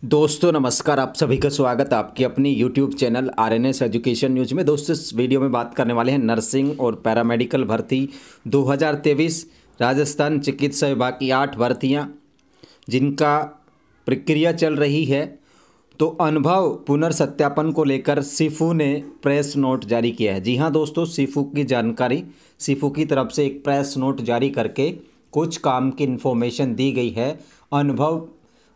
दोस्तों नमस्कार, आप सभी का स्वागत है आपकी अपनी YouTube channel RNS education news में। दोस्तों इस वीडियो में बात करने वाले हैं नर्सिंग और पैरामेडिकल भर्ती 2023 राजस्थान चिकित्सा विभाग की 8 भर्तियां जिनका प्रक्रिया चल रही है। तो अनुभव पुनर्सत्यापन को लेकर सीफू ने प्रेस नोट जारी किया है। जी हाँ दोस्तों, सीफू की जानकारी, सीफू की तरफ से एक प्रेस नोट जारी करके कुछ काम की इन्फॉर्मेशन दी गई है। अनुभव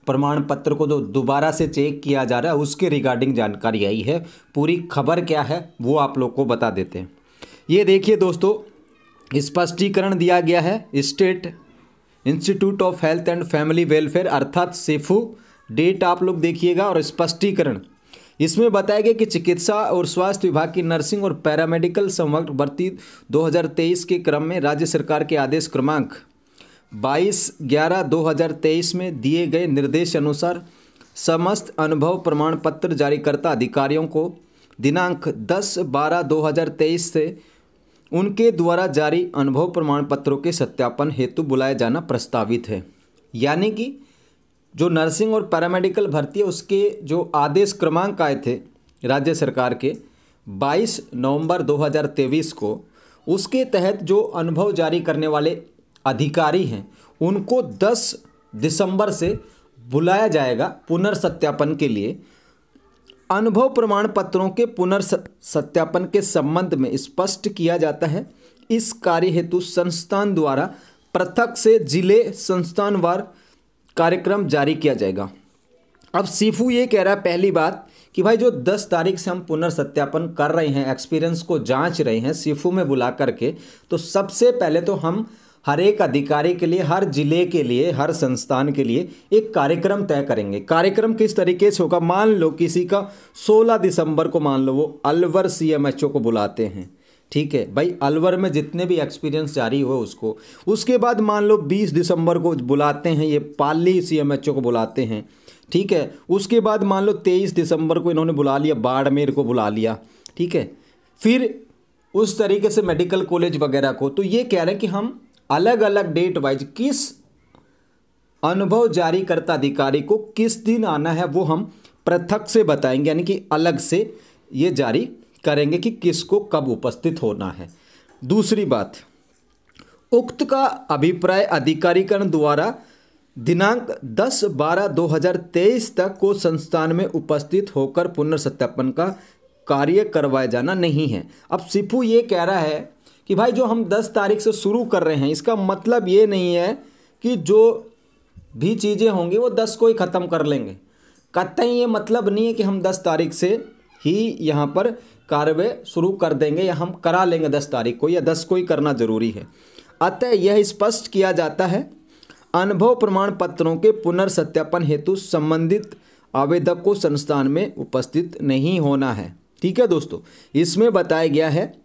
प्रमाण पत्र को जो दोबारा से चेक किया जा रहा है उसके रिगार्डिंग जानकारी आई है। पूरी खबर क्या है वो आप लोग को बता देते हैं। ये देखिए दोस्तों, स्पष्टीकरण दिया गया है state institute of health and family welfare अर्थात सीफू। डेट आप लोग देखिएगा और स्पष्टीकरण इसमें बताया गया कि चिकित्सा और स्वास्थ्य विभाग की नर्सिंग और पैरामेडिकल समग्र भर्ती 2023 के क्रम में राज्य सरकार के आदेश क्रमांक 22/11/2023 में दिए गए निर्देश अनुसार समस्त अनुभव प्रमाण पत्र जारीकर्ता अधिकारियों को दिनांक 10/12/2023 से उनके द्वारा जारी अनुभव प्रमाण पत्रों के सत्यापन हेतु बुलाया जाना प्रस्तावित है। यानी कि जो नर्सिंग और पैरामेडिकल भर्ती है उसके जो आदेश क्रमांक आए थे राज्य सरकार के 22 नवंबर 2023 को, उसके तहत जो अनुभव जारी करने वाले अधिकारी हैं उनको 10 दिसंबर से बुलाया जाएगा पुनर्सत्यापन के लिए। अनुभव प्रमाण पत्रों के पुनर्सत्यापन के संबंध में स्पष्ट किया जाता है इस कार्य हेतु संस्थान द्वारा पृथक से जिले संस्थानवार कार्यक्रम जारी किया जाएगा। अब सीफू ये कह रहा है पहली बात कि भाई जो 10 तारीख से हम पुनर्सत्यापन कर रहे हैं, एक्सपीरियंस को जांच रहे हैं सीफू में बुला करके, तो सबसे पहले तो हम हर एक अधिकारी के लिए, हर जिले के लिए, हर संस्थान के लिए एक कार्यक्रम तय करेंगे। कार्यक्रम किस तरीके से होगा, मान लो किसी का 16 दिसंबर को मान लो वो अलवर सीएमएचओ को बुलाते हैं, ठीक है भाई, अलवर में जितने भी एक्सपीरियंस जारी हो उसको। उसके बाद मान लो 20 दिसंबर को बुलाते हैं ये पाली सीएमएचओ को बुलाते हैं, ठीक है। उसके बाद मान लो 23 दिसंबर को इन्होंने बुला लिया, बाड़मेर को बुला लिया, ठीक है। फिर उस तरीके से मेडिकल कॉलेज वगैरह को। तो ये कह रहे हैं कि हम अलग अलग डेट वाइज किस अनुभव जारी करता अधिकारी को किस दिन आना है वो हम पृथक से बताएंगे, यानी कि अलग से ये जारी करेंगे कि किसको कब उपस्थित होना है। दूसरी बात, उक्त का अभिप्राय अधिकारीकरण द्वारा दिनांक 10/12/2023 तक को संस्थान में उपस्थित होकर पुनर्सत्यापन का कार्य करवाया जाना नहीं है। अब सीफू ये कह रहा है कि भाई जो हम 10 तारीख से शुरू कर रहे हैं इसका मतलब ये नहीं है कि जो भी चीज़ें होंगी वो 10 को ही ख़त्म कर लेंगे। कतई ये मतलब नहीं है कि हम 10 तारीख से ही यहाँ पर कार्रवाई शुरू कर देंगे या हम करा लेंगे 10 तारीख को, या 10 को ही करना जरूरी है। अतः यह स्पष्ट किया जाता है अनुभव प्रमाण पत्रों के पुनर्सत्यापन हेतु संबंधित आवेदक को संस्थान में उपस्थित नहीं होना है। ठीक है दोस्तों, इसमें बताया गया है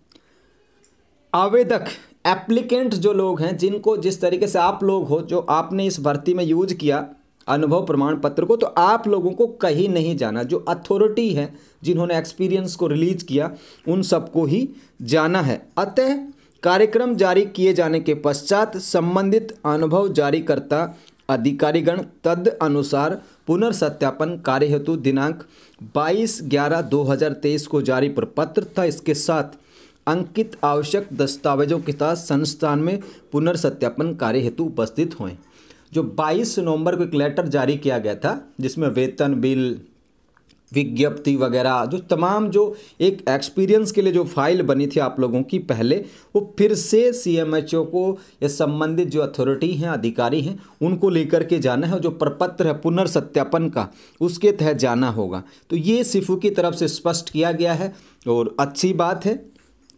आवेदक एप्लीकेंट जो लोग हैं, जिनको जिस तरीके से आप लोग हो जो आपने इस भर्ती में यूज किया अनुभव प्रमाण पत्र को, तो आप लोगों को कहीं नहीं जाना। जो अथॉरिटी है जिन्होंने एक्सपीरियंस को रिलीज किया उन सबको ही जाना है। अतः कार्यक्रम जारी किए जाने के पश्चात संबंधित अनुभव जारीकर्ता अधिकारीगण तद अनुसार पुनर्सत्यापन कार्य हेतु दिनांक 22/11/2023 को जारी प्रपत्र तथा इसके साथ अंकित आवश्यक दस्तावेजों के साथ संस्थान में पुनर्सत्यापन कार्य हेतु उपस्थित हुए। जो 22 नवंबर को एक लेटर जारी किया गया था जिसमें वेतन बिल, विज्ञप्ति वगैरह, जो तमाम जो एक एक्सपीरियंस के लिए जो फाइल बनी थी आप लोगों की पहले, वो फिर से सीएमएचओ को या संबंधित जो अथॉरिटी हैं, अधिकारी हैं, उनको लेकर के जाना है। जो प्रपत्र है पुनर्सत्यापन का उसके तहत जाना होगा। तो ये सीफू की तरफ से स्पष्ट किया गया है और अच्छी बात है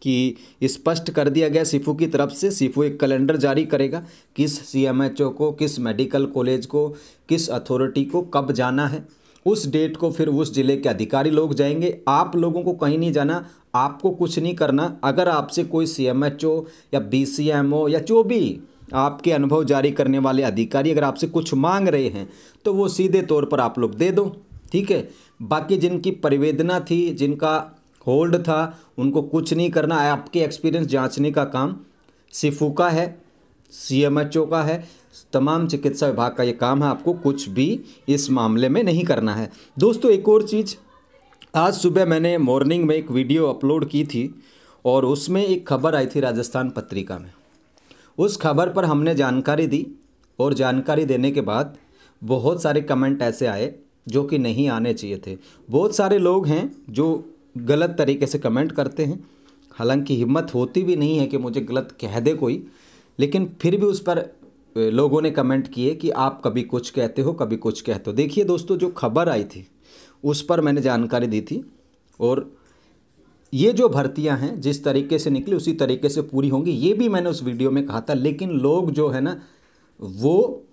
कि स्पष्ट कर दिया गया सीफू की तरफ से। सीफू एक कैलेंडर जारी करेगा किस सीएमएचओ को, किस मेडिकल कॉलेज को, किस अथॉरिटी को कब जाना है। उस डेट को फिर उस ज़िले के अधिकारी लोग जाएंगे। आप लोगों को कहीं नहीं जाना, आपको कुछ नहीं करना। अगर आपसे कोई सीएमएचओ या बीसीएमओ या जो भी आपके अनुभव जारी करने वाले अधिकारी अगर आपसे कुछ मांग रहे हैं तो वो सीधे तौर पर आप लोग दे दो, ठीक है। बाकी जिनकी परिवेदना थी, जिनका होल्ड था, उनको कुछ नहीं करना। आपके एक्सपीरियंस जांचने का काम सीफू का है, CMHO का है, तमाम चिकित्सा विभाग का ये काम है, आपको कुछ भी इस मामले में नहीं करना है। दोस्तों एक और चीज़, आज सुबह मैंने मॉर्निंग में एक वीडियो अपलोड की थी और उसमें एक खबर आई थी राजस्थान पत्रिका में। उस खबर पर हमने जानकारी दी और जानकारी देने के बाद बहुत सारे कमेंट ऐसे आए जो कि नहीं आने चाहिए थे। बहुत सारे लोग हैं जो गलत तरीके से कमेंट करते हैं, हालांकि हिम्मत होती भी नहीं है कि मुझे गलत कह दे कोई, लेकिन फिर भी उस पर लोगों ने कमेंट किए कि आप कभी कुछ कहते हो कभी कुछ कहते हो। देखिए दोस्तों, जो खबर आई थी उस पर मैंने जानकारी दी थी और ये जो भर्तियां हैं जिस तरीके से निकली उसी तरीके से पूरी होंगी, ये भी मैंने उस वीडियो में कहा था। लेकिन लोग जो है ना वो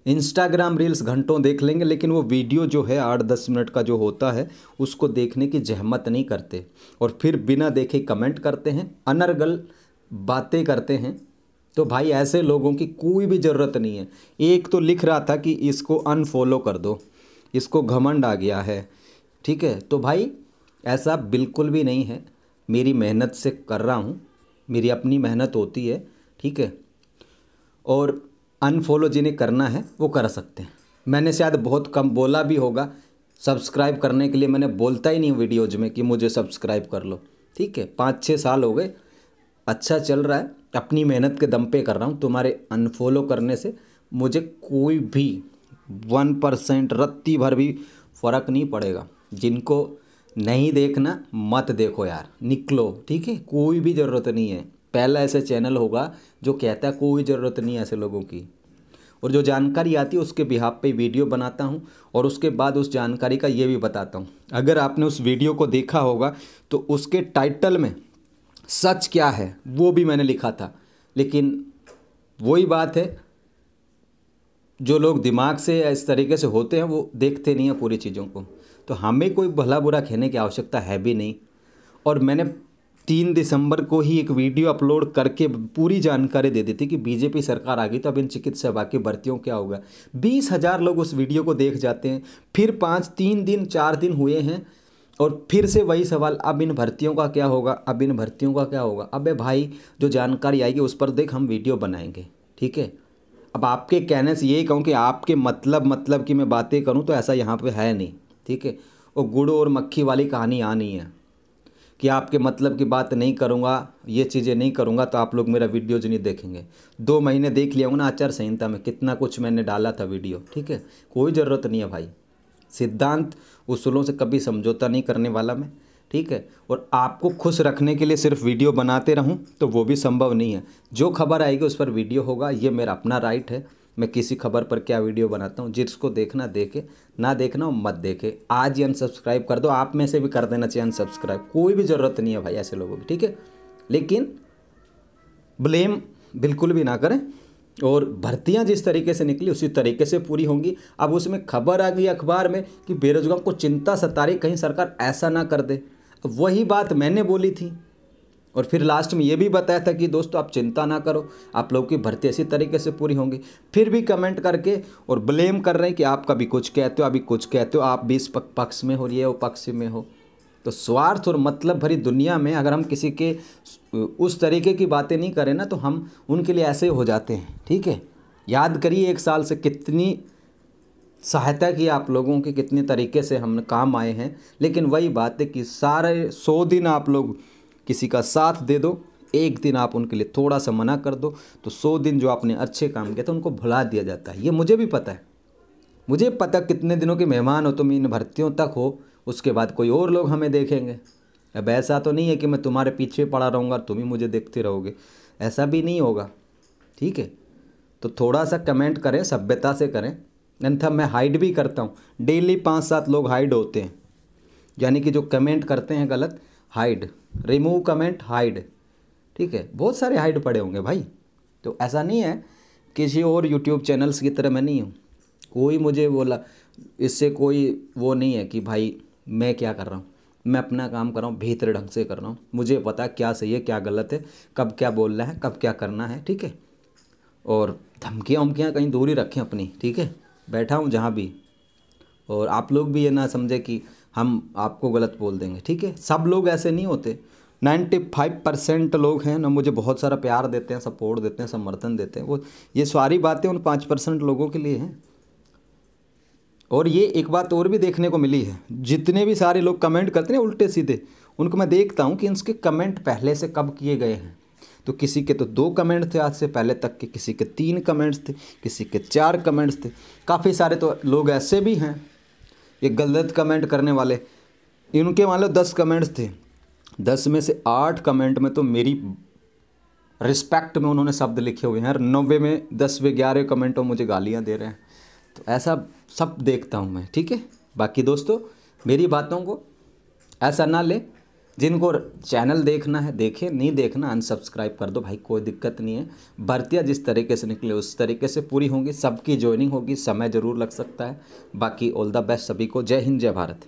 इंस्टाग्राम रील्स घंटों देख लेंगे, लेकिन वो वीडियो जो है 8-10 मिनट का जो होता है उसको देखने की जहमत नहीं करते और फिर बिना देखे कमेंट करते हैं, अनर्गल बातें करते हैं। तो भाई ऐसे लोगों की कोई भी ज़रूरत नहीं है। एक तो लिख रहा था कि इसको अनफॉलो कर दो, इसको घमंड आ गया है, ठीक है। तो भाई ऐसा बिल्कुल भी नहीं है, मेरी मेहनत से कर रहा हूँ, मेरी अपनी मेहनत होती है, ठीक है। और अनफॉलो जिन्हें करना है वो कर सकते हैं। मैंने शायद बहुत कम बोला भी होगा, सब्सक्राइब करने के लिए मैंने बोलता ही नहीं वीडियोज में कि मुझे सब्सक्राइब कर लो, ठीक है। 5-6 साल हो गए, अच्छा चल रहा है, अपनी मेहनत के दम पे कर रहा हूँ। तुम्हारे अनफॉलो करने से मुझे कोई भी 1% रत्ती भर भी फ़र्क नहीं पड़ेगा। जिनको नहीं देखना मत देखो यार, निकलो, ठीक है। कोई भी ज़रूरत नहीं है। पहला ऐसे चैनल होगा जो कहता है कोई ज़रूरत नहीं है ऐसे लोगों की, और जो जानकारी आती है उसके बिहाफ पे वीडियो बनाता हूँ और उसके बाद उस जानकारी का ये भी बताता हूँ। अगर आपने उस वीडियो को देखा होगा तो उसके टाइटल में सच क्या है वो भी मैंने लिखा था। लेकिन वही बात है, जो लोग दिमाग से इस तरीके से होते हैं वो देखते नहीं हैं पूरी चीज़ों को। तो हमें कोई भला बुरा कहने की आवश्यकता है भी नहीं। और मैंने 3 दिसंबर को ही एक वीडियो अपलोड करके पूरी जानकारी दे दी थी कि बीजेपी सरकार आ गई तो अब इन चिकित्सा विभाग की भर्तियों क्या होगा। 20,000 लोग उस वीडियो को देख जाते हैं, फिर 3 दिन 4 दिन हुए हैं और फिर से वही सवाल, अब इन भर्तियों का क्या होगा, अब इन भर्तियों का क्या होगा। अबे भाई, जो जानकारी आएगी उस पर देख हम वीडियो बनाएंगे, ठीक है। अब आपके कहने से यही कहूँ कि आपके मतलब की मैं बातें करूँ तो ऐसा यहाँ पे है नहीं, ठीक है। और गुड़ और मक्खी वाली कहानी यहाँ नहीं है कि आपके मतलब की बात नहीं करूँगा, ये चीज़ें नहीं करूँगा तो आप लोग मेरा वीडियोज नहीं देखेंगे। 2 महीने देख लिया हूँ ना आचार संहिता में, कितना कुछ मैंने डाला था वीडियो, ठीक है। कोई ज़रूरत नहीं है भाई, सिद्धांत उसूलों से कभी समझौता नहीं करने वाला मैं, ठीक है। और आपको खुश रखने के लिए सिर्फ वीडियो बनाते रहूं तो वो भी संभव नहीं है। जो खबर आएगी उस पर वीडियो होगा, ये मेरा अपना राइट है। मैं किसी खबर पर क्या वीडियो बनाता हूं, जिसको देखना देखे, ना देखना हो मत देखे। आज ही अनसब्सक्राइब कर दो, आप में से भी कर देना चाहिए अनसब्सक्राइब, कोई भी ज़रूरत नहीं है भाई ऐसे लोगों की, ठीक है। लेकिन ब्लेम बिल्कुल भी ना करें। और भर्तियां जिस तरीके से निकली उसी तरीके से पूरी होंगी। अब उसमें खबर आ गई अखबार में कि बेरोजगारों को चिंता सता रही, कहीं सरकार ऐसा ना कर दे। अब वही बात मैंने बोली थी और फिर लास्ट में ये भी बताया था कि दोस्तों आप चिंता ना करो, आप लोगों की भर्ती इसी तरीके से पूरी होंगी। फिर भी कमेंट करके और ब्लेम कर रहे हैं कि आप कभी कुछ कहते हो अभी कुछ कहते हो, आप भी इस पक्ष में हो, ये वो पक्ष में हो। तो स्वार्थ और मतलब भरी दुनिया में अगर हम किसी के उस तरीके की बातें नहीं करें ना तो हम उनके लिए ऐसे हो जाते हैं, ठीक है। याद करिए 1 साल से कितनी सहायता की आप लोगों की, कितने तरीके से हम काम आए हैं। लेकिन वही बात है कि सारे 100 दिन आप लोग किसी का साथ दे दो, 1 दिन आप उनके लिए थोड़ा सा मना कर दो तो 100 दिन जो आपने अच्छे काम किए तो उनको भुला दिया जाता है। ये मुझे भी पता है, मुझे पता कितने दिनों के मेहमान हो तुम, इन भर्तियों तक हो, उसके बाद कोई और लोग हमें देखेंगे। अब ऐसा तो नहीं है कि मैं तुम्हारे पीछे पड़ा रहूँगा तुम ही मुझे देखते रहोगे, ऐसा भी नहीं होगा, ठीक है। तो थोड़ा सा कमेंट करें, सभ्यता से करें, अन्यथा मैं हाइड भी करता हूँ। डेली 5-7 लोग हाइड होते हैं, यानी कि जो कमेंट करते हैं गलत, हाइड, रिमूव कमेंट, हाइड, ठीक है। बहुत सारे हाइड पड़े होंगे भाई। तो ऐसा नहीं है किसी और यूट्यूब चैनल्स की तरह मैं नहीं हूँ, कोई मुझे बोला इससे कोई वो नहीं है कि भाई मैं क्या कर रहा हूँ। मैं अपना काम कर रहा हूँ, बेहतर ढंग से कर रहा हूँ, मुझे पता क्या सही है क्या गलत है, कब क्या बोलना है कब क्या करना है, ठीक है। और धमकियाँ उमकियाँ कहीं दूरी रखें अपनी, ठीक है। बैठा हूँ जहाँ भी, और आप लोग भी ये ना समझे कि हम आपको गलत बोल देंगे, ठीक है। सब लोग ऐसे नहीं होते, 95% लोग हैं ना मुझे बहुत सारा प्यार देते हैं, सपोर्ट देते हैं, समर्थन देते हैं। वो ये सारी बातें उन 5% लोगों के लिए हैं। और ये एक बात और भी देखने को मिली है, जितने भी सारे लोग कमेंट करते हैं उल्टे सीधे, उनको मैं देखता हूँ कि इनके कमेंट पहले से कब किए गए हैं। तो किसी के तो 2 कमेंट थे आज से पहले तक के, किसी के 3 कमेंट्स थे, किसी के 4 कमेंट्स थे। काफ़ी सारे तो लोग ऐसे भी हैं ये गलत कमेंट करने वाले, इनके मान लो 10 कमेंट्स थे, 10 में से 8 कमेंट में तो मेरी रिस्पेक्ट में उन्होंने शब्द लिखे हुए हैं, और 90 में 10वें 11वें कमेंटों मुझे गालियाँ दे रहे हैं। तो ऐसा सब देखता हूँ मैं, ठीक है। बाकी दोस्तों मेरी बातों को ऐसा ना ले, जिनको चैनल देखना है देखें, नहीं देखना अनसब्सक्राइब कर दो भाई, कोई दिक्कत नहीं है। भर्तियाँ जिस तरीके से निकले उस तरीके से पूरी होंगी, सबकी ज्वाइनिंग होगी, समय ज़रूर लग सकता है। बाकी ऑल द बेस्ट सभी को। जय हिंद, जय भारत।